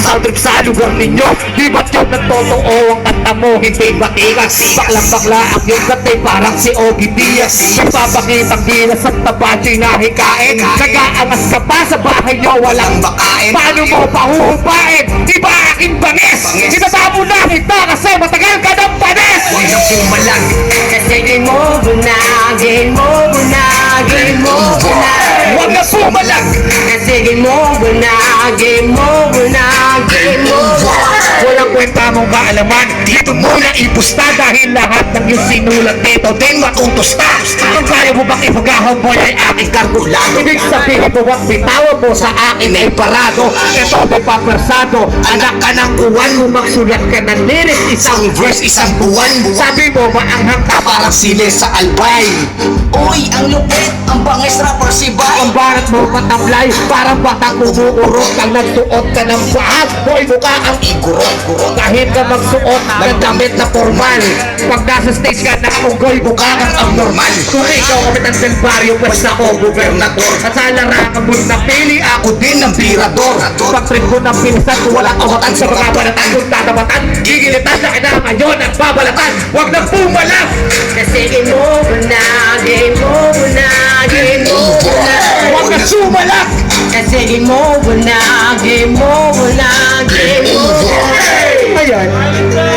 sound trip sa lugar ninyo. Di ba't yun ng totoo ang kanta mo, hindi batigas. Baklang-bakla ang yung kante parang si Ogie Diaz. Nagpapakitang gilas at tabacho'y nahikain. Nag-aangas ka pa sa bahay nyo, walang makain. Paano mo pahuhupain? Di ba aking bangis? Sinasabo na kita kasi matagal ka ng panis. Huwag na pumalag, Kasi game over na, game over na, game over na. huwag na pumalag. Kasi game over na, game over na, game over. Walang kwenta mong kaalaman, dito muna ipusta. Dahil lahat ng yung sinulat dito din matutusta. Kung kaya mo bang ipaghahamboy ay aking kargulado. Ibig sabihin mo at bitawan mo sa akin ay parado. Ito may papersado, anak ka ng uwan. Kung magsulat ka ng lyrics, isang verse, isang buwan. Sabi Sabi mo maanghang ka parang sili sa albay. Uy, ang lupit, ang bangis rapper si Bay. ang barat mo matablay. Parang batang umuurot kang nagsuot ka ng baag. Boy, mukha kang Igurot-gurot. kahit ka magsuot ng damit na formal. Pag nasa stage ka na unggoy, mukha kang abnormal. Kung ikaw kapitan del barrio, pues ako gobernador. At sa larangan mo na pili, ako din ang tirador. Pag trip ko ng pinisan, kung walang kawatan sa mga balatan, kung tatamatan, gigilitan na kina ngayon at babalatan. Huwag na pumalang! Kasi game over na, game over na, game over na. Huwag na sumalak! Kasi game over na, game over na, game over. Ayan,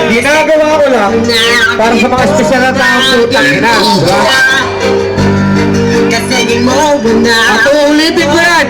ginagawa ko lang para sa mga espesyal na taong putang ina. Diba? Kasi game over na. At ulitin ko yan!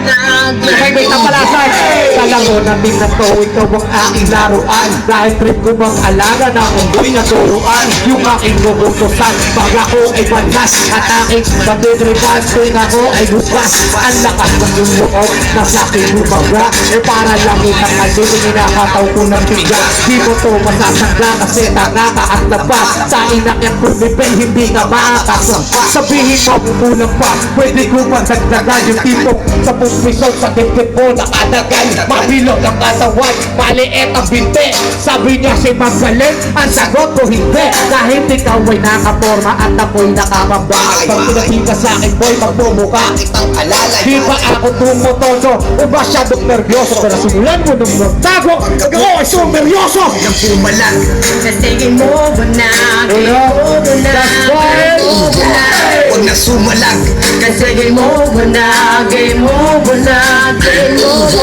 Sabay may tapalasan. Kala mo natin na to, ikaw ang aking laruan. Dahil trip ko bang alaga na unggoy na turuan. Yung aking bubutusan, pag ako ay bandas. At aking pagdidriban, tuwing ako ay bukas. Ang lakas ng yung loob na sa aking bumaga. Eh para lang itang alin, inakataw ko ng tiga. Di mo to masasangga kasi tanga ka at labas. Sa inakyat ko nipin, hindi ka makakasampa. Sabihin mo, kulang pa, pwede ko magdagdagan yung tipong 10 piso sa dibdib mo nakadagan. Mabilog ang katawan, maliit ang binti. Sabi niya si magaling, ang sagot ko hindi. Kahit ikaw ay nakaporma at ako'y nakamamba. Pag pinating ka sa akin boy, magmumukha Kitang alala di ba ako tumutoso o masyadong nervyoso. Pero simulan mo nung magtago, ako ay sumeryoso. Huwag na pumalag. Kasi game over na, game over na, game over na. Huwag na sumalag. Kasi game over na, game over na, game over.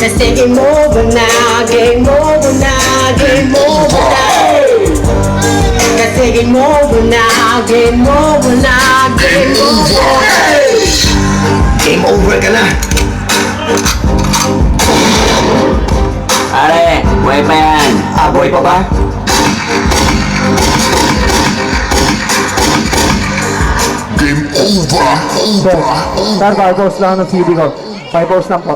Kasi game over na, game over na, game over na. Kasi game over na, game over na, game over. Game over ka na. Pare, buhay pa yan. Aboy pa ba? Sir, 5 post lang ng CD ko. 5 post lang po.